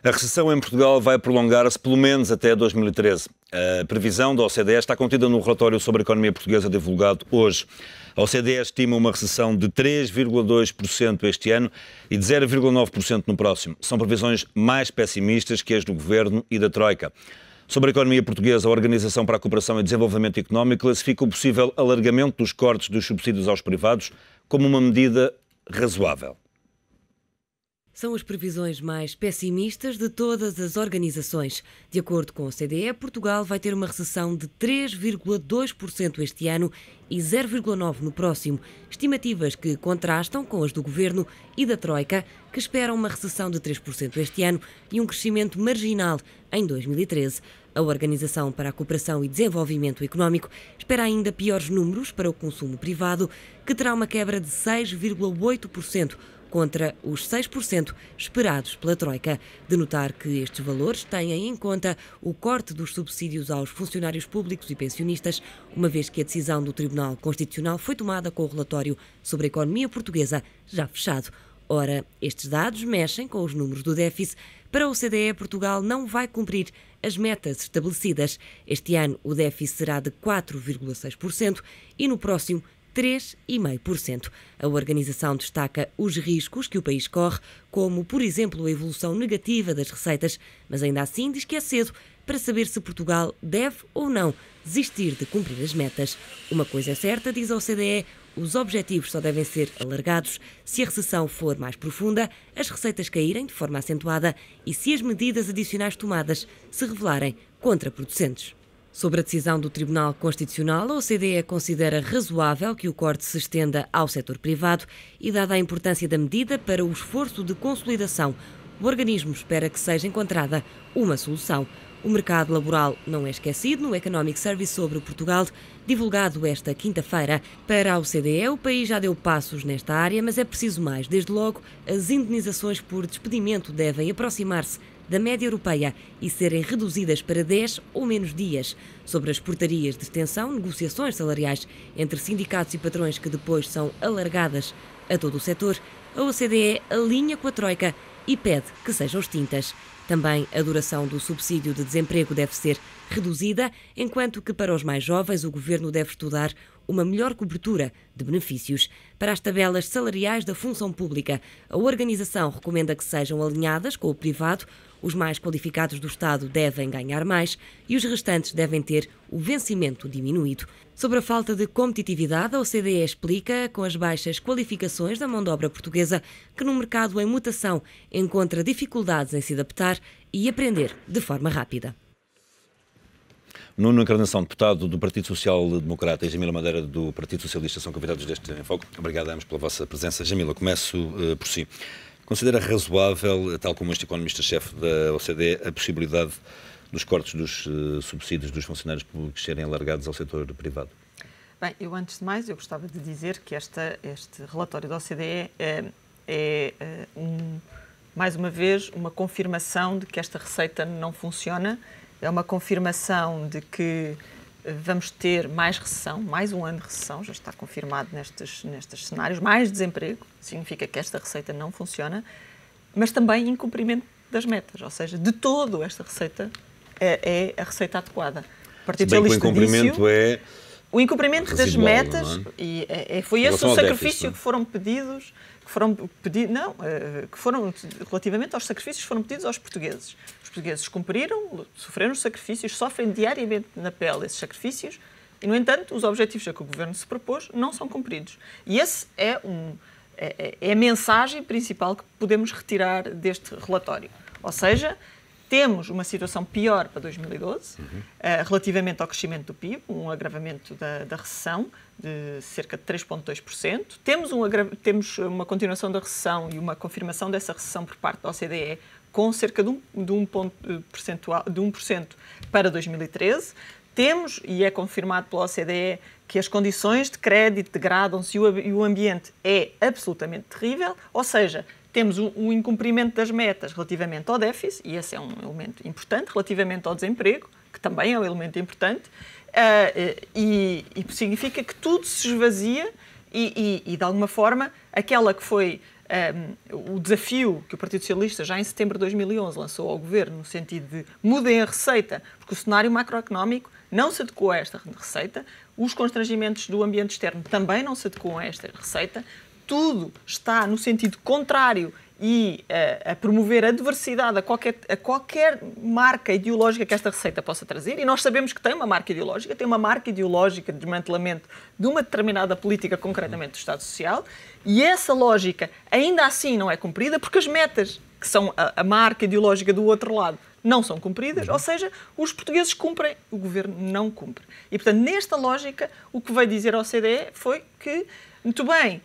A recessão em Portugal vai prolongar-se pelo menos até 2013. A previsão da OCDE está contida no relatório sobre a economia portuguesa divulgado hoje. A OCDE estima uma recessão de 3,2% este ano e de 0,9% no próximo. São previsões mais pessimistas que as do Governo e da Troika. Sobre a economia portuguesa, a Organização para a Cooperação e Desenvolvimento Económico classifica o possível alargamento dos cortes dos subsídios aos privados como uma medida razoável. São as previsões mais pessimistas de todas as organizações. De acordo com a OCDE, Portugal vai ter uma recessão de 3,2% este ano e 0,9% no próximo. Estimativas que contrastam com as do Governo e da Troika, que esperam uma recessão de 3% este ano e um crescimento marginal em 2013. A Organização para a Cooperação e Desenvolvimento Económico espera ainda piores números para o consumo privado, que terá uma quebra de 6,8%, contra os 6% esperados pela Troika. De notar que estes valores têm em conta o corte dos subsídios aos funcionários públicos e pensionistas, uma vez que a decisão do Tribunal Constitucional foi tomada com o relatório sobre a economia portuguesa já fechado. Ora, estes dados mexem com os números do déficit. Para a OCDE, Portugal não vai cumprir as metas estabelecidas. Este ano o déficit será de 4,6% e no próximo 3,5%. A organização destaca os riscos que o país corre, como, por exemplo, a evolução negativa das receitas, mas ainda assim diz que é cedo para saber se Portugal deve ou não desistir de cumprir as metas. Uma coisa é certa, diz a OCDE, os objetivos só devem ser alargados se a recessão for mais profunda, as receitas caírem de forma acentuada e se as medidas adicionais tomadas se revelarem contraproducentes. Sobre a decisão do Tribunal Constitucional, a OCDE considera razoável que o corte se estenda ao setor privado e, dada a importância da medida para o esforço de consolidação, o organismo espera que seja encontrada uma solução. O mercado laboral não é esquecido no Economic Service sobre Portugal, divulgado esta quinta-feira. Para a OCDE, o país já deu passos nesta área, mas é preciso mais. Desde logo, as indenizações por despedimento devem aproximar-se da média europeia e serem reduzidas para 10 ou menos dias. Sobre as portarias de extensão, negociações salariais entre sindicatos e patrões que depois são alargadas a todo o setor, a OCDE alinha com a Troika e pede que sejam extintas. Também a duração do subsídio de desemprego deve ser reduzida, enquanto que para os mais jovens o Governo deve estudar uma melhor cobertura de benefícios. Para as tabelas salariais da função pública, a organização recomenda que sejam alinhadas com o privado. Os mais qualificados do Estado devem ganhar mais e os restantes devem ter o vencimento diminuído. Sobre a falta de competitividade, a OCDE explica, com as baixas qualificações da mão de obra portuguesa, que num mercado em mutação encontra dificuldades em se adaptar e aprender de forma rápida. Nuno Encarnação, deputado do Partido Social Democrata, e Jamila Madeira, do Partido Socialista, são convidados deste Enfoque. Obrigado a ambos pela vossa presença. Jamila, começo por si. Considera razoável, tal como este economista-chefe da OCDE, a possibilidade dos cortes dos subsídios dos funcionários públicos serem alargados ao setor privado? Bem, antes de mais, eu gostava de dizer que este relatório da OCDE mais uma vez, uma confirmação de que esta receita não funciona. É uma confirmação de que vamos ter mais recessão, mais um ano de recessão, já está confirmado nestes cenários, mais desemprego, significa que esta receita não funciona, mas também incumprimento das metas, ou seja, de todo esta receita é a receita adequada. O Partido Socialista disse o incumprimento das metas, não é? E foi esse o sacrifício que foram pedidos, relativamente aos sacrifícios que foram pedidos aos portugueses. Os portugueses cumpriram, sofreram os sacrifícios, sofrem diariamente na pele esses sacrifícios e, no entanto, os objetivos a que o Governo se propôs não são cumpridos. E esse é a mensagem principal que podemos retirar deste relatório. Ou seja, temos uma situação pior para 2012, relativamente ao crescimento do PIB, um agravamento da recessão de cerca de 3,2%. Temos uma continuação da recessão e uma confirmação dessa recessão por parte da OCDE com cerca de 1% para 2013. Temos, e é confirmado pela OCDE, que as condições de crédito degradam-se e o ambiente é absolutamente terrível, ou seja, temos um incumprimento das metas relativamente ao déficit, e esse é um elemento importante, relativamente ao desemprego, que também é um elemento importante, e significa que tudo se esvazia e de alguma forma, aquela que foi o desafio que o Partido Socialista já em setembro de 2011 lançou ao Governo no sentido de mudem a receita, porque o cenário macroeconómico não se adequou a esta receita, os constrangimentos do ambiente externo também não se adequam a esta receita, tudo está no sentido contrário e a promover a diversidade a qualquer marca ideológica que esta receita possa trazer, e nós sabemos que tem uma marca ideológica de desmantelamento de uma determinada política, concretamente do Estado Social, e essa lógica ainda assim não é cumprida porque as metas, que são a marca ideológica do outro lado, não são cumpridas, ou seja, os portugueses cumprem, o Governo não cumpre. E, portanto, nesta lógica, o que veio dizer ao OCDE foi que, muito bem,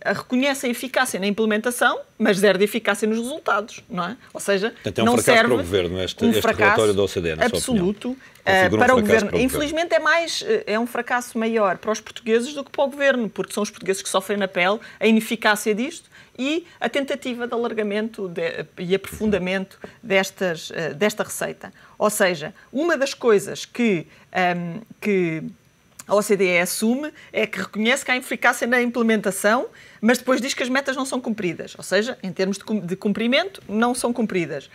reconhece a eficácia na implementação, mas zero de eficácia nos resultados, não é? Ou seja, portanto, é um não fracasso serve para o Governo este fracasso relatório da OCDE, na absoluto para o Governo. Infelizmente é um fracasso maior para os portugueses do que para o Governo, porque são os portugueses que sofrem na pele a ineficácia disto e a tentativa de alargamento e aprofundamento desta receita. Ou seja, uma das coisas que a OCDE assume é que reconhece que há eficácia na implementação, mas depois diz que as metas não são cumpridas. Ou seja, em termos de cumprimento, não são cumpridas.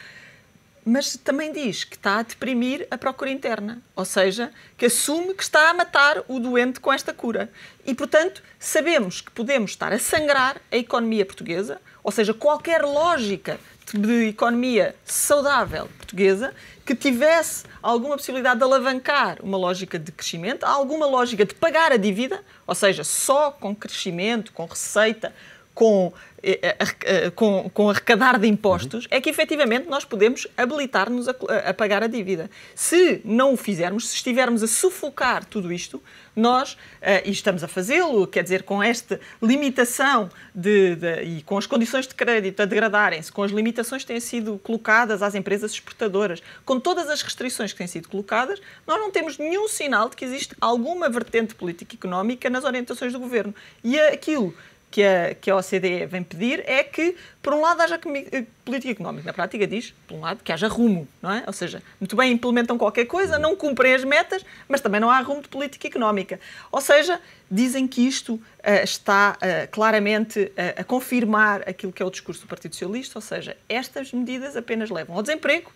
Mas também diz que está a deprimir a procura interna. Ou seja, que assume que está a matar o doente com esta cura. E, portanto, sabemos que podemos estar a sangrar a economia portuguesa, ou seja, qualquer lógica de economia saudável portuguesa que tivesse alguma possibilidade de alavancar uma lógica de crescimento, alguma lógica de pagar a dívida, ou seja, só com crescimento, com receita, com arrecadar de impostos, é que efetivamente nós podemos habilitar-nos a pagar a dívida. Se não o fizermos, se estivermos a sufocar tudo isto, nós, e estamos a fazê-lo, quer dizer, com esta limitação e com as condições de crédito a degradarem-se, com as limitações que têm sido colocadas às empresas exportadoras, com todas as restrições que têm sido colocadas, nós não temos nenhum sinal de que existe alguma vertente política e económica nas orientações do Governo. E aquilo que a OCDE vem pedir é que, por um lado, haja política económica. Na prática diz, por um lado, que haja rumo, não é? Ou seja, muito bem, implementam qualquer coisa, não cumprem as metas, mas também não há rumo de política económica. Ou seja, dizem que isto está claramente a confirmar aquilo que é o discurso do Partido Socialista, ou seja, estas medidas apenas levam ao desemprego,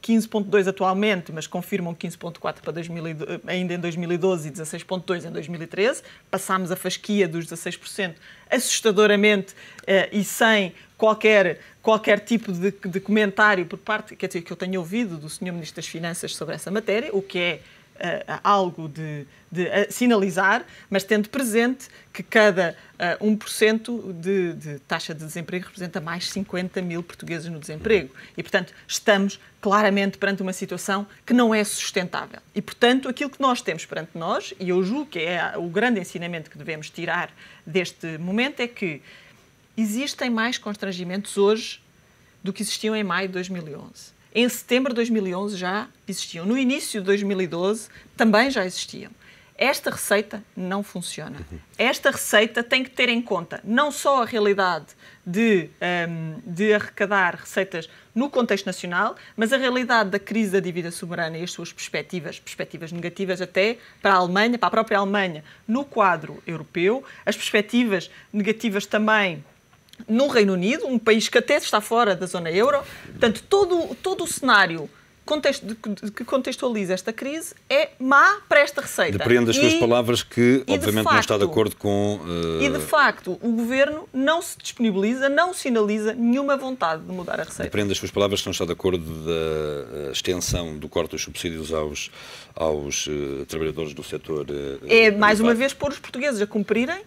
15,2 atualmente, mas confirmam 15,4 para ainda em 2012 e 16,2 em 2013. Passámos a fasquia dos 16% assustadoramente e sem qualquer tipo de comentário por parte, quer dizer, que eu tenho ouvido do Sr. Ministro das Finanças sobre essa matéria, o que é algo de sinalizar, mas tendo presente que cada 1% de taxa de desemprego representa mais 50 mil portugueses no desemprego. E, portanto, estamos claramente perante uma situação que não é sustentável. E, portanto, aquilo que nós temos perante nós, e eu julgo que é o grande ensinamento que devemos tirar deste momento, é que existem mais constrangimentos hoje do que existiam em maio de 2011. Em setembro de 2011 já existiam. No início de 2012 também já existiam. Esta receita não funciona. Esta receita tem que ter em conta não só a realidade de arrecadar receitas no contexto nacional, mas a realidade da crise da dívida soberana e as suas perspectivas negativas até para a Alemanha, para a própria Alemanha, no quadro europeu, as perspectivas negativas também no Reino Unido, um país que até está fora da zona euro. Portanto, todo o cenário que contextualiza esta crise é má para esta receita. Depreendo das suas palavras que, obviamente, não está de acordo com... E, de facto, o Governo não se disponibiliza, não sinaliza nenhuma vontade de mudar a receita. Depreendo das suas palavras que não está de acordo da extensão do corte dos subsídios aos trabalhadores do setor mais uma vez, pôr os portugueses a cumprirem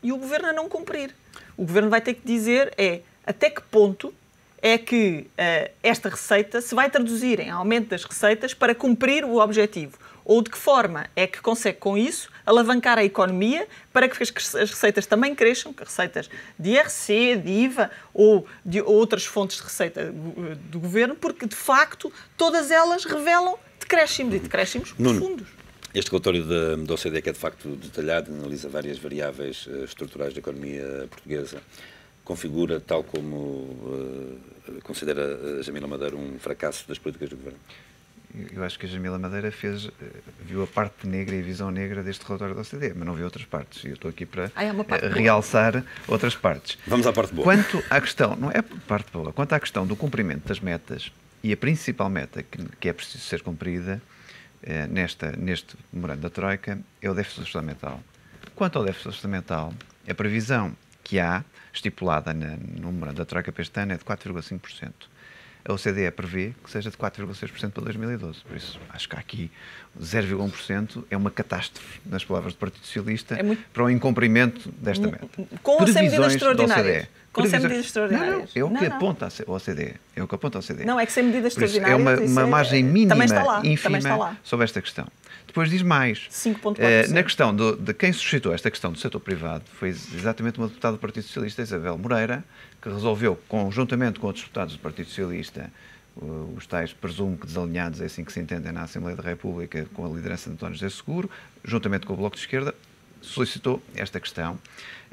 e o Governo a não cumprir. O Governo vai ter que dizer até que ponto é que esta receita se vai traduzir em aumento das receitas para cumprir o objetivo. Ou de que forma é que consegue, com isso, alavancar a economia para que as receitas também cresçam, que receitas de IRC, de IVA ou de outras fontes de receita do Governo, porque, de facto, todas elas revelam decréscimos profundos. Este relatório da OCDE, que é de facto detalhado, analisa várias variáveis estruturais da economia portuguesa, configura, tal como considera Jamila Madeira, um fracasso das políticas do Governo? eu acho que a Jamila Madeira viu a parte negra e a visão negra deste relatório da OCDE, mas não viu outras partes. E eu estou aqui para realçar outras partes. Vamos à parte boa. Quanto à questão, não é a parte boa, quanto à questão do cumprimento das metas, e a principal meta que é preciso ser cumprida neste memorando da Troika é o déficit orçamental. Quanto ao déficit orçamental, a previsão que há, estipulada no memorando da Troika para este ano, é de 4,5%. A OCDE prevê que seja de 4,6% para 2012. Por isso, acho que aqui 0,1% é uma catástrofe, nas palavras do Partido Socialista, para o incumprimento desta meta. Com ou sem medidas extraordinárias? Com sem medidas Não, extraordinárias? é o que aponta a OCDE. É o que aponta a OCDE. Não, é que sem medidas Por isso, extraordinárias... é uma margem mínima, ínfima sobre esta questão. Depois diz mais. 5,4%. Na questão de quem suscitou esta questão do setor privado foi exatamente uma deputada do Partido Socialista, Isabel Moreira, que resolveu, conjuntamente com outros deputados do Partido Socialista, os tais, presumo que desalinhados, é assim que se entendem na Assembleia da República, com a liderança de António José Seguro, juntamente com o Bloco de Esquerda, solicitou esta questão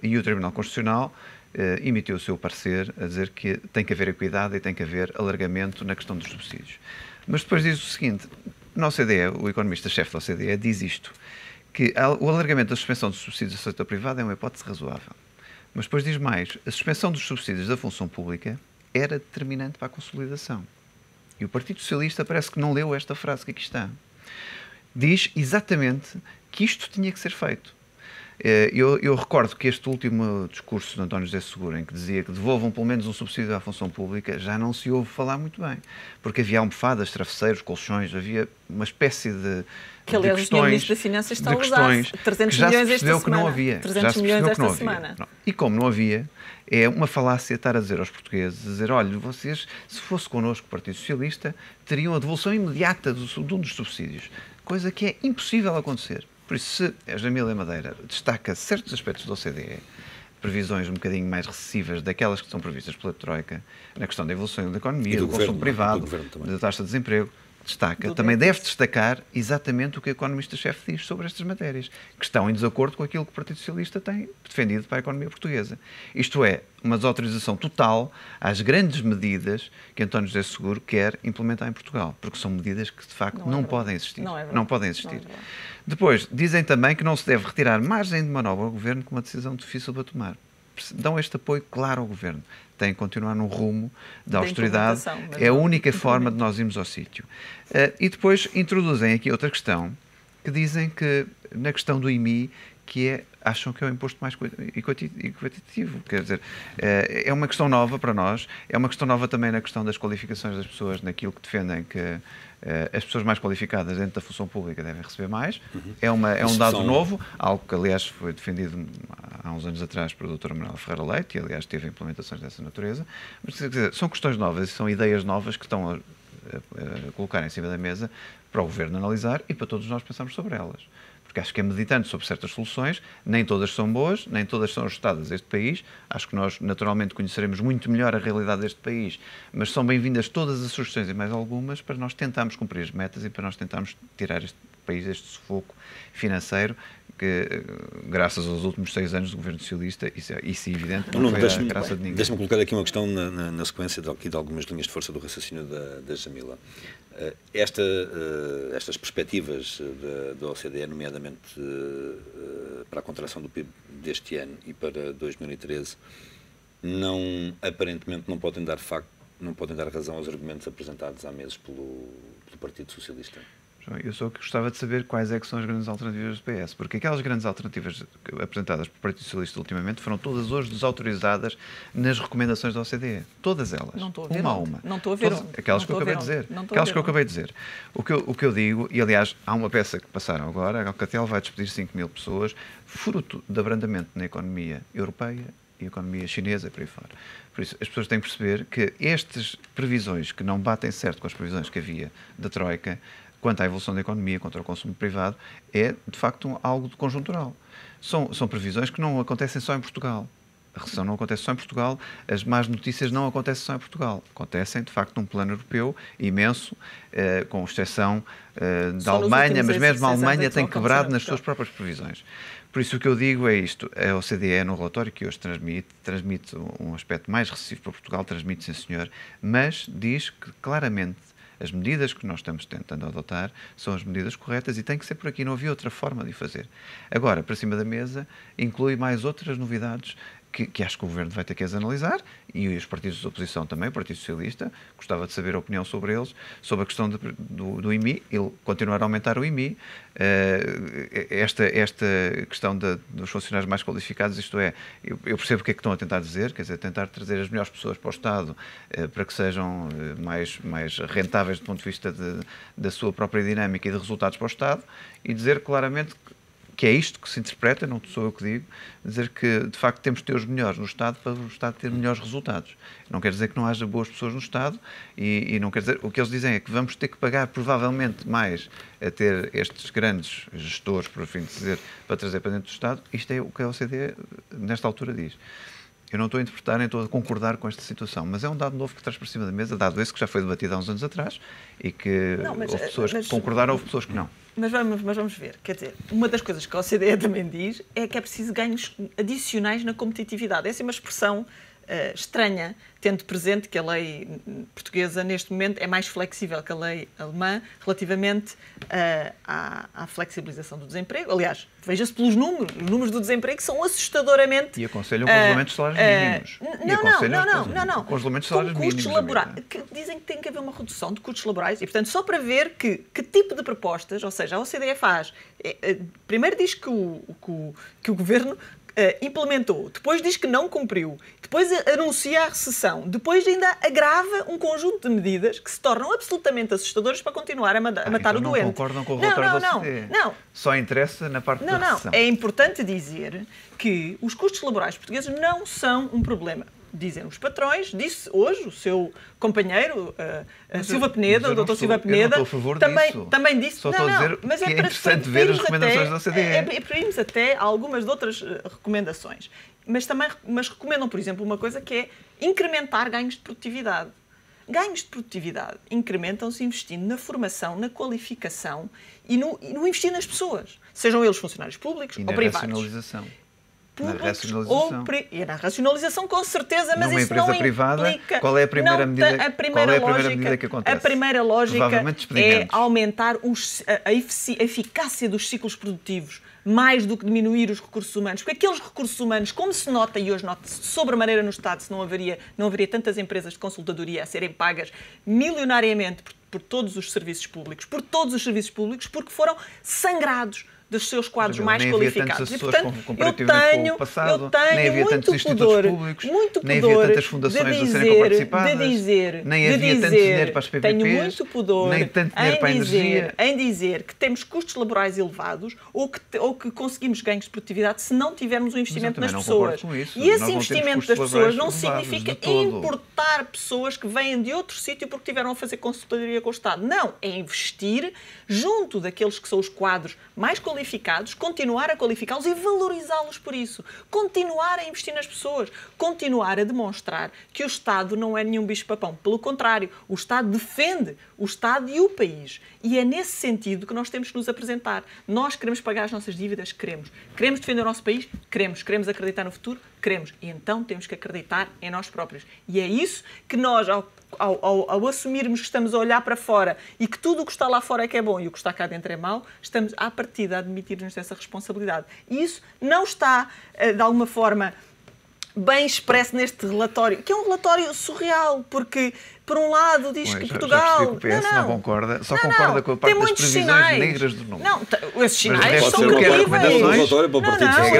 e o Tribunal Constitucional emitiu o seu parecer a dizer que tem que haver equidade e tem que haver alargamento na questão dos subsídios. Mas depois diz o seguinte, na OCDE, o economista-chefe da OCDE diz isto, que o alargamento da suspensão dos subsídios do setor privado é uma hipótese razoável. Mas depois diz mais, a suspensão dos subsídios da função pública era determinante para a consolidação. E o Partido Socialista parece que não leu esta frase que aqui está. Diz exatamente que isto tinha que ser feito. Eu recordo que este último discurso de António José Seguro, em que dizia que devolvam pelo menos um subsídio à função pública, já não se ouve falar muito bem. Porque havia almofadas, travesseiros, colchões, havia uma espécie de que, aliás, questões, o Ministro da Finanças está a usar 300 milhões esta semana. Que não havia. 300 milhões esta semana. E como não havia, é uma falácia estar a dizer aos portugueses, dizer, olha, vocês, se fosse connosco o Partido Socialista, teriam a devolução imediata de um dos subsídios. Coisa que é impossível acontecer. Por isso, se a Jamila Madeira destaca certos aspectos da OCDE, previsões um bocadinho mais recessivas daquelas que são previstas pela Troika, na questão da evolução da economia, do consumo privado, da taxa de desemprego, destaca, também deve destacar exatamente o que o economista-chefe diz sobre estas matérias, que estão em desacordo com aquilo que o Partido Socialista tem defendido para a economia portuguesa. Isto é, uma desautorização total às grandes medidas que António José Seguro quer implementar em Portugal, porque são medidas que, de facto, não podem existir. Não podem existir. Depois, dizem também que não se deve retirar margem de manobra ao Governo com uma decisão difícil para tomar. Dão este apoio claro ao Governo. Tem que continuar no rumo da austeridade. É a única forma de nós irmos ao sítio. E depois introduzem aqui outra questão, que dizem que, na questão do IMI, acham que é o imposto mais equitativo. Quer dizer, é uma questão nova para nós, é uma questão nova também na questão das qualificações das pessoas, naquilo que defendem que as pessoas mais qualificadas dentro da função pública devem receber mais. É um dado novo, algo que, aliás, foi defendido há uns anos atrás pelo Dr. Manuel Ferreira Leite, e, aliás, teve implementações dessa natureza. Mas, quer dizer, são questões novas e são ideias novas que estão a colocar em cima da mesa para o Governo analisar e para todos nós pensarmos sobre elas. Porque acho que é meditando sobre certas soluções, nem todas são boas, nem todas são ajustadas a este país. Acho que nós, naturalmente, conheceremos muito melhor a realidade deste país, mas são bem-vindas todas as sugestões e mais algumas para nós tentarmos cumprir as metas e para nós tentarmos tirar este país deste sufoco financeiro que, graças aos últimos 6 anos do Governo Socialista, isso é evidente, não foi a graça de ninguém. Deixa-me colocar aqui uma questão na sequência de algumas linhas de força do raciocínio da Jamila. Estas perspectivas da OCDE, nomeadamente para a contração do PIB deste ano e para 2013, aparentemente não podem dar razão aos argumentos apresentados há meses pelo Partido Socialista. Eu só gostava de saber quais é que são as grandes alternativas do PS, porque aquelas grandes alternativas apresentadas pelo Partido Socialista ultimamente foram todas hoje desautorizadas nas recomendações da OCDE. Todas elas. Não estou a ver uma a uma. Não estou a ver aquelas que eu acabei de dizer. Aquelas que eu acabei de dizer. O que eu digo, e aliás, há uma peça que passaram agora, a Alcatel vai despedir 5.000 pessoas, fruto de abrandamento na economia europeia e economia chinesa e por aí fora. Por isso, as pessoas têm que perceber que estas previsões que não batem certo com as previsões que havia da Troika, quanto à evolução da economia, contra o consumo privado, é, de facto, algo conjuntural. São previsões que não acontecem só em Portugal. A recessão não acontece só em Portugal, as más notícias não acontecem só em Portugal. Acontecem, de facto, num plano europeu imenso, com exceção da Alemanha, mas mesmo a Alemanha tem quebrado nas suas próprias previsões. Por isso, o que eu digo é isto. A OCDE, no relatório que hoje transmite um aspecto mais recessivo para Portugal, transmite, sim senhor, mas diz que, claramente, as medidas que nós estamos tentando adotar são as medidas corretas e tem que ser por aqui, não havia outra forma de o fazer. Agora, para cima da mesa, inclui mais outras novidades que acho que o Governo vai ter que as analisar, e os partidos de oposição também, o Partido Socialista, gostava de saber a opinião sobre eles, sobre a questão do IMI, ele continuar a aumentar o IMI, esta questão dos funcionários mais qualificados, isto é, eu percebo o que é que estão a tentar dizer, quer dizer, tentar trazer as melhores pessoas para o Estado para que sejam mais rentáveis do ponto de vista da sua própria dinâmica e de resultados para o Estado, e dizer claramente que é isto que se interpreta, não sou eu que digo, dizer que, de facto, temos de ter os melhores no Estado para o Estado ter melhores resultados. Não quer dizer que não haja boas pessoas no Estado e não quer dizer... O que eles dizem é que vamos ter que pagar, provavelmente, mais a ter estes grandes gestores, por fim de dizer, para trazer para dentro do Estado. Isto é o que a OCDE, nesta altura, diz. Eu não estou a interpretar nem estou a concordar com esta situação, mas é um dado novo que traz para cima da mesa, dado esse que já foi debatido há uns anos atrás e que houve pessoas que concordaram, houve pessoas que não. Mas vamos ver, quer dizer, uma das coisas que a OCDE também diz é que é preciso ganhos adicionais na competitividade. Essa é uma expressão estranha, tendo presente que a lei portuguesa, neste momento, é mais flexível que a lei alemã relativamente à flexibilização do desemprego. Aliás, veja-se pelos números. Os números do desemprego são assustadoramente... E aconselham congelamentos de salários mínimos. Não. Congelamentos de salários mínimos. Que dizem que tem que haver uma redução de custos laborais e, portanto, só para ver que tipo de propostas, ou seja, a OCDE faz... Primeiro diz que o Governo implementou, depois diz que não cumpriu, depois anuncia a recessão, depois ainda agrava um conjunto de medidas que se tornam absolutamente assustadoras para continuar a matar então o doente. Não concordam com o relatório da OCDE. Não. Só interessa na parte da recessão. É importante dizer que os custos laborais portugueses não são um problema. Dizem os patrões, disse hoje o seu companheiro, Silva Peneda, o Dr. Silva Peneda, também disse... Só estou a dizer mas que é interessante ver as recomendações da OCDE. Preferimos até algumas de outras recomendações. Mas recomendam, por exemplo, uma coisa que é incrementar ganhos de produtividade. Ganhos de produtividade incrementam-se investindo na formação, na qualificação e no investir nas pessoas. Sejam eles funcionários públicos ou privados. Racionalização. Na racionalização, com certeza, mas isso não implica... Qual é a primeira medida que acontece? A primeira lógica é aumentar a eficácia dos ciclos produtivos, mais do que diminuir os recursos humanos. Porque aqueles recursos humanos, como se nota, e hoje nota-se sobremaneira no Estado, se não haveria tantas empresas de consultadoria a serem pagas milionariamente por todos os serviços públicos, porque foram sangrados dos seus quadros mais qualificados. E, portanto, eu tenho nem havia tantos institutos públicos, nem havia tantas fundações a serem coparticipadas, nem havia tanto dinheiro para as PPPs, tenho muito pudor nem tanto dinheiro para a energia. Em dizer que temos custos laborais elevados ou que conseguimos ganhos de produtividade se não tivermos um investimento nas pessoas. E esse investimento das pessoas não significa importar pessoas que vêm de outro sítio porque tiveram a fazer consultoria com o Estado. Não, é investir junto daqueles que são os quadros mais qualificados, continuar a qualificá-los e valorizá-los por isso. Continuar a investir nas pessoas. Continuar a demonstrar que o Estado não é nenhum bicho-papão. Pelo contrário, o Estado defende o Estado e o país. E é nesse sentido que nós temos que nos apresentar. Nós queremos pagar as nossas dívidas? Queremos. Queremos defender o nosso país? Queremos. Queremos acreditar no futuro? Queremos. E então temos que acreditar em nós próprios. E é isso que nós, ao assumirmos que estamos a olhar para fora e que tudo o que está lá fora é que é bom e o que está cá dentro é mau, estamos à partida a admitir-nos dessa responsabilidade. E isso não está, de alguma forma, bem expresso neste relatório, que é um relatório surreal, porque, por um lado, diz que Portugal... Já que o PS não concorda, só concorda com a parte das previsões negras do número. Não, esses sinais são credíveis.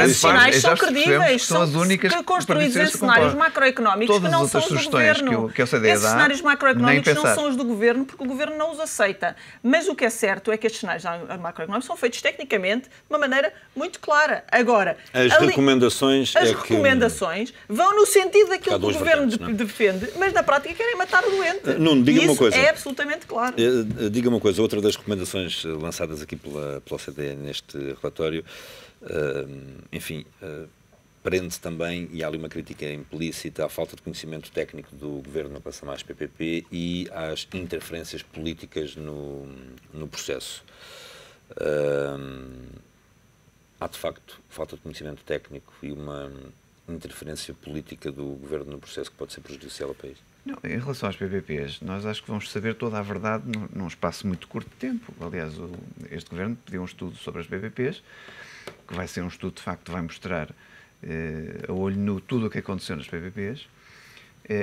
Esses sinais são credíveis. São as únicas construídos em cenários macroeconómicos que não são os do Governo. Esses cenários macroeconómicos não são os do Governo porque o Governo não os aceita. Mas o que é certo é que estes cenários macroeconómicos são feitos tecnicamente de uma maneira muito clara. Agora, as recomendações vão no sentido daquilo que o Governo defende, mas na prática querem matar o doente. Nuno, diga uma coisa. É absolutamente claro. Diga uma coisa, outra das recomendações lançadas aqui pela OCDE neste relatório, prende também, e há ali uma crítica implícita, à falta de conhecimento técnico do Governo na relação às PPP e às interferências políticas no processo. Há, de facto, falta de conhecimento técnico e uma interferência política do Governo no processo que pode ser prejudicial ao país. Não, em relação às PPPs, nós acho que vamos saber toda a verdade num espaço muito curto de tempo. Aliás, este Governo pediu um estudo sobre as PPPs, que vai ser um estudo, de facto, que vai mostrar a olho nu tudo o que aconteceu nas PPPs,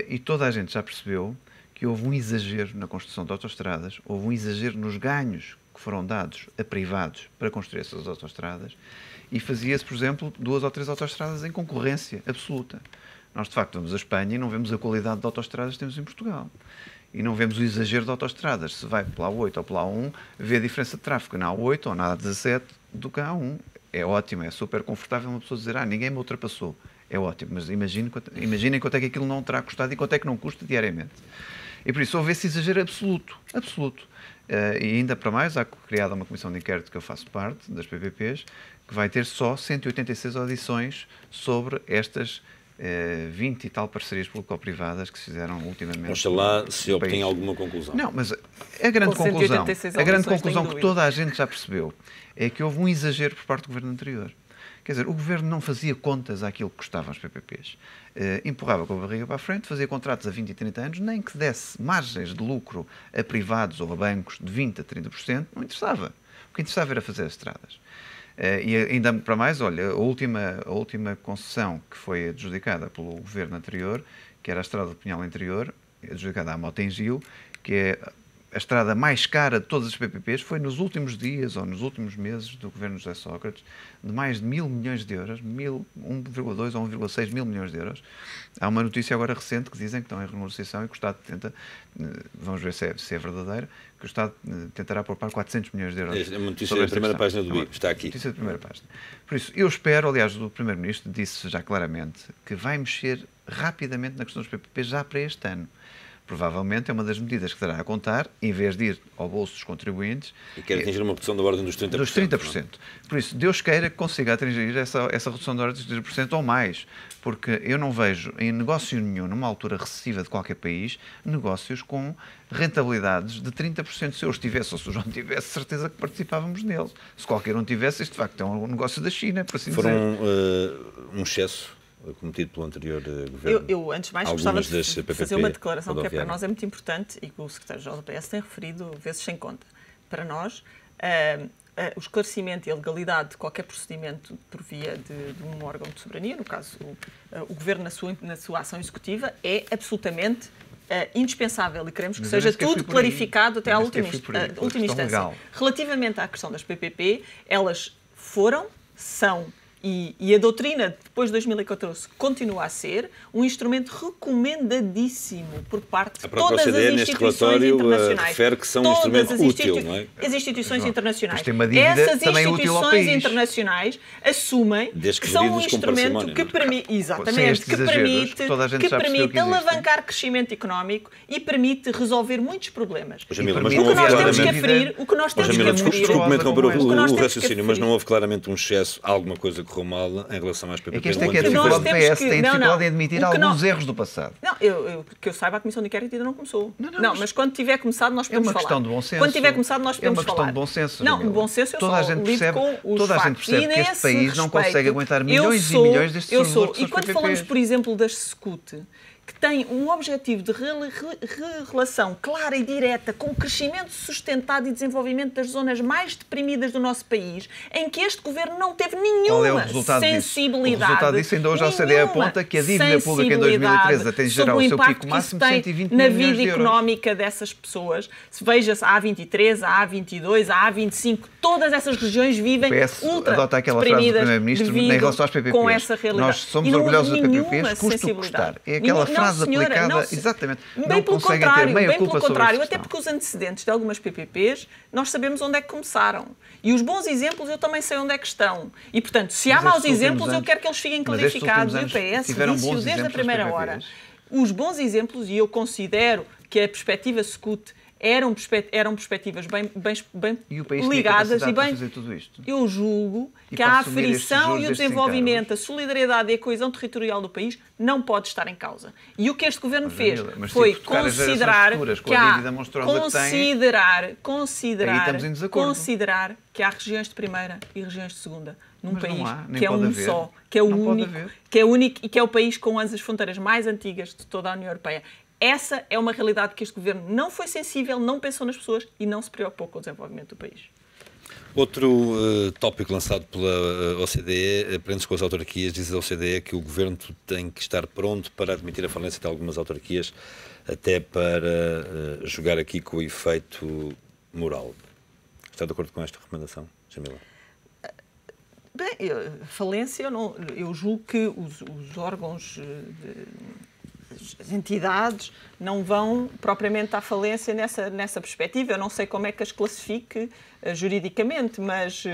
e toda a gente já percebeu que houve um exagero na construção de autoestradas, houve um exagero nos ganhos que foram dados a privados para construir essas autoestradas, e fazia-se, por exemplo, 2 ou 3 autoestradas em concorrência absoluta. Nós, de facto, vamos à Espanha e não vemos a qualidade de autoestradas que temos em Portugal. E não vemos o exagero de autoestradas. Se vai pela A8 ou pela A1, vê a diferença de tráfego na A8 ou na A17 do que a A1. É ótimo, é super confortável uma pessoa dizer, ninguém me ultrapassou. É ótimo, mas imaginem quanto é que aquilo não terá custado e quanto é que não custa diariamente. E por isso houve esse exagero absoluto, absoluto. E ainda para mais, há criada uma comissão de inquérito que eu faço parte, das PPPs, que vai ter só 186 audições sobre estas 20 e tal parcerias público-privadas que se fizeram ultimamente. Oxalá se obtém alguma conclusão. Não, mas a grande conclusão que toda a gente já percebeu é que houve um exagero por parte do Governo anterior. Quer dizer, o Governo não fazia contas àquilo que custavam as PPPs. Empurrava com a barriga para a frente, fazia contratos a 20 e 30 anos, nem que desse margens de lucro a privados ou a bancos de 20% a 30%, não interessava. O que interessava era fazer as estradas. E ainda para mais, olha, a última concessão que foi adjudicada pelo Governo anterior, que era a Estrada do Pinhal Interior, adjudicada à Mota-Engil, que é a estrada mais cara de todas as PPPs, foi nos últimos dias ou nos últimos meses do Governo de José Sócrates, de mais de 1.000 milhões de euros, 1,2 ou 1,6 mil milhões de euros. Há uma notícia agora recente que dizem que estão em renegociação e que o Estado tenta, vamos ver se é verdadeira, que o Estado tentará poupar 400 milhões de euros. É uma notícia da primeira página do BIC, está aqui. Notícia da primeira página. Por isso, eu espero, aliás, o Primeiro-Ministro disse já claramente que vai mexer rapidamente na questão dos PPPs já para este ano. Provavelmente é uma das medidas que dará a contar, em vez de ir ao bolso dos contribuintes. E quer atingir uma redução da ordem dos 30%. Dos 30%. Por isso, Deus queira que consiga atingir essa redução da ordem dos 30% ou mais. Porque eu não vejo em negócio nenhum, numa altura recessiva de qualquer país, negócios com rentabilidades de 30%. Se eu estivesse ou se o João tivesse, certeza que participávamos nele. Se qualquer um tivesse, isto de facto é um negócio da China, por assim dizer. Foram um excesso cometido pelo anterior Governo. Eu antes de mais, gostava de fazer uma declaração que para nós é muito importante e que o secretário-geral do PS tem referido vezes sem conta. Para nós, o esclarecimento e a legalidade de qualquer procedimento por via de um órgão de soberania, no caso o Governo na sua ação executiva, é absolutamente indispensável e queremos que seja tudo clarificado até à última instância. Relativamente à questão das PPP, elas são e a doutrina, depois de 2014, continua a ser um instrumento recomendadíssimo por parte de todas as instituições internacionais. Refere que são um instrumento útil, não é? As instituições internacionais. Essas instituições internacionais assumem que são um instrumento que permite alavancar crescimento económico e permite resolver muitos problemas. O que nós temos que aferir... Desculpe-me interromper o raciocínio, mas não houve claramente um excesso, alguma coisa correu mal em relação às PPPs. É que esta é que é a dificuldade do PS, tem dificuldade em admitir alguns erros do passado. Não, que eu saiba, a Comissão de Inquérito ainda não começou. Não, mas quando tiver começado, nós podemos falar. É uma questão de bom senso. Quando tiver começado, nós podemos falar. É uma questão de bom senso. Não, de bom senso eu só lido com os factos. Toda a gente percebe que este país não consegue aguentar milhões e milhões destes valores. E quando falamos, por exemplo, das SECUT, que tem um objetivo de relação clara e direta com o crescimento sustentado e desenvolvimento das zonas mais deprimidas do nosso país, em que este Governo não teve nenhuma sensibilidade. O resultado disso ainda hoje a OCDE aponta que a dívida pública em 2013 atingirá o seu pico máximo de 120 milhões de euros. Na vida económica dessas pessoas, veja-se a A23, a A22, a A25, todas essas regiões vivem ultra deprimidas devido com essa realidade. Nós somos orgulhosos da PPPs, custa o que custar. É aquela frase aplicada, exatamente, não conseguem ter meia culpa sobre essa questão. Até porque os antecedentes de algumas PPPs, nós sabemos onde é que começaram. E os bons exemplos eu também sei onde é que estão. E, portanto, se há maus exemplos, eu quero que eles fiquem clarificados. E o PS disse desde a primeira hora. Os bons exemplos, e eu considero que a perspectiva SECUT eram perspectivas bem ligadas e bem... Eu julgo que a aferição e o desenvolvimento, a solidariedade e a coesão territorial do país não pode estar em causa. E o que este Governo fez foi considerar que há regiões de primeira e regiões de segunda num país que é um só, que é o único e que é o país com as fronteiras mais antigas de toda a União Europeia. Essa é uma realidade que este governo não foi sensível, não pensou nas pessoas e não se preocupou com o desenvolvimento do país. Outro tópico lançado pela OCDE prende-se com as autarquias. Diz a OCDE que o governo tem que estar pronto para admitir a falência de algumas autarquias, até para jogar aqui com o efeito moral. Está de acordo com esta recomendação, Jamila? Bem, falência, eu julgo que os órgãos, as entidades, não vão propriamente à falência nessa perspectiva. Eu não sei como é que as classifique juridicamente, mas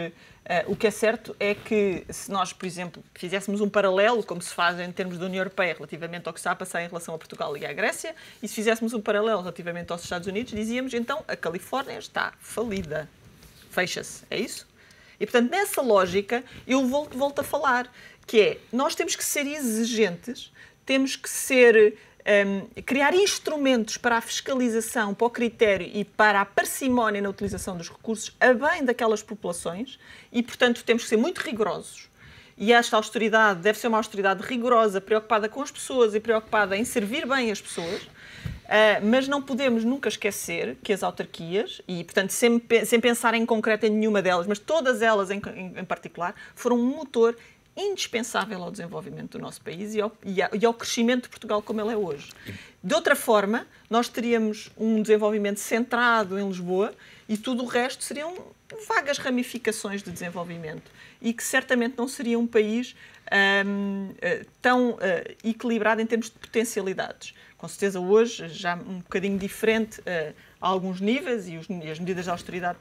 o que é certo é que se nós, por exemplo, fizéssemos um paralelo, como se faz em termos da União Europeia, relativamente ao que está a passar em relação a Portugal e à Grécia, e se fizéssemos um paralelo relativamente aos Estados Unidos, dizíamos, então, a Califórnia está falida. Fecha-se. É isso? E, portanto, nessa lógica, eu volto a falar, que é, nós temos que ser exigentes, temos que criar instrumentos para a fiscalização, para o critério e para a parcimónia na utilização dos recursos, a bem daquelas populações, e, portanto, temos que ser muito rigorosos. E esta austeridade deve ser uma austeridade rigorosa, preocupada com as pessoas e preocupada em servir bem as pessoas. Mas não podemos nunca esquecer que as autarquias, e portanto sem pensar em concreto em nenhuma delas, mas todas elas em particular, foram um motor indispensável ao desenvolvimento do nosso país e ao crescimento de Portugal como ele é hoje. De outra forma, nós teríamos um desenvolvimento centrado em Lisboa e tudo o resto seriam vagas ramificações de desenvolvimento e que certamente não seria um país tão equilibrado em termos de potencialidades. Com certeza hoje já um bocadinho diferente a alguns níveis e as medidas de austeridade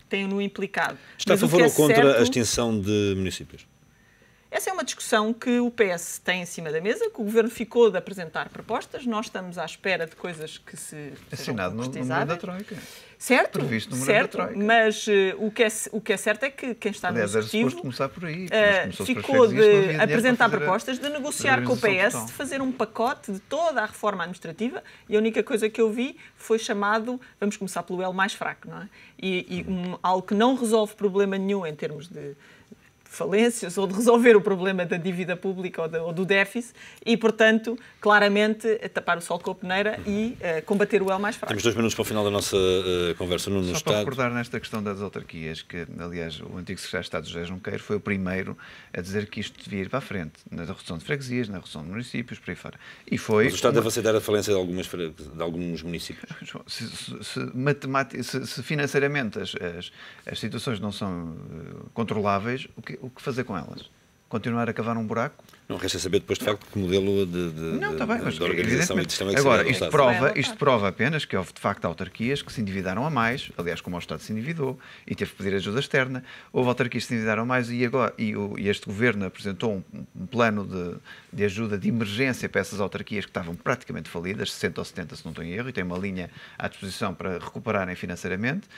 têm-no implicado. Está a favor ou contra a extinção de municípios? Essa é uma discussão que o PS tem em cima da mesa, que o Governo ficou de apresentar propostas. Nós estamos à espera de coisas que assinado no número da Troika. Certo, previsto no número da Troika. Mas o que é certo é que quem está no Executivo começar por aí, ficou de apresentar propostas, de negociar com o PS, de fazer um pacote de toda a reforma administrativa, e a única coisa que eu vi foi chamado, vamos começar pelo elo mais fraco, não é? Algo que não resolve problema nenhum em termos de falências ou de resolver o problema da dívida pública ou do déficit e, portanto, claramente tapar o sol com a peneira e combater o elo mais fraco. Temos 2 minutos para o final da nossa conversa. No Só Estado. para recordar nesta questão das autarquias, que, aliás, o antigo secretário de Estado, José Junqueiro, foi o primeiro a dizer que isto devia ir para a frente, na redução de freguesias, na redução de municípios, por aí fora. E foi. Mas o Estado deve aceitar a falência de alguns municípios. Se financeiramente as situações não são controláveis, o que fazer com elas? Continuar a cavar um buraco? Não resta saber depois, de facto, que modelo de organização e de sistema é que agora, isto prova apenas que houve, de facto, autarquias que se endividaram a mais, aliás, como o Estado se endividou e teve que pedir ajuda externa. Houve autarquias que se endividaram a mais e este Governo apresentou um plano de ajuda de emergência para essas autarquias que estavam praticamente falidas, 60 ou 70, se não estou em erro, e tem uma linha à disposição para recuperarem financeiramente.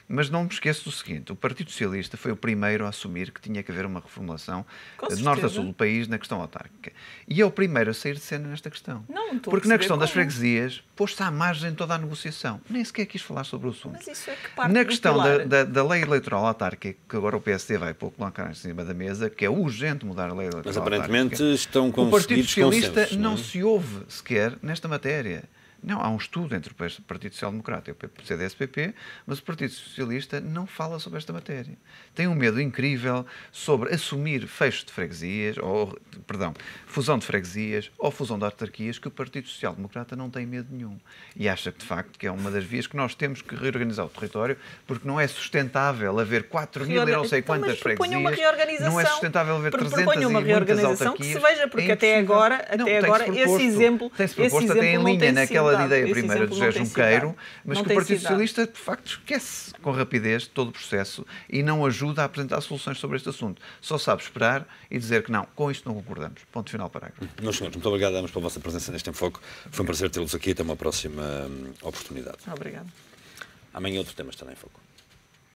Mas não me esqueço do seguinte, o Partido Socialista foi o primeiro a assumir que tinha que haver uma reformulação de norte a sul do país na questão autárquica. E é o primeiro a sair de cena nesta questão. Porque na questão das freguesias, pôs-se à margem de toda a negociação. Nem sequer quis falar sobre o assunto. Mas isso é que parte na questão da lei eleitoral autárquica, que agora o PSD vai pouco colocar em cima da mesa, que é urgente mudar a lei eleitoral Mas aparentemente estão o Partido Socialista consensos, não se ouve sequer nesta matéria. Não, há um estudo entre o Partido Social Democrata e o CDS-PP, mas o Partido Socialista não fala sobre esta matéria. Tem um medo incrível sobre assumir fecho de freguesias, fusão de freguesias ou fusão de autarquias, que o Partido Social Democrata não tem medo nenhum. E acha que, de facto, que é uma das vias que nós temos que reorganizar o território, porque não é sustentável haver 4.000 e não sei quantas freguesias. Uma reorganização, não é sustentável haver 300 e muitas autarquias. Que se veja, porque até agora esse exemplo tem-se proposto até em linha naquela ideia primeira de José Junqueiro, mas que o Partido Socialista, de facto, esquece com rapidez todo o processo e não ajuda a apresentar soluções sobre este assunto. Só sabe esperar e dizer que não, com isto não concordamos. Ponto final, parágrafo. Meus senhores, muito obrigado pela vossa presença neste Enfoque. Foi um prazer tê-los aqui. Até uma próxima oportunidade. Obrigado. Amanhã outro tema estará em foco.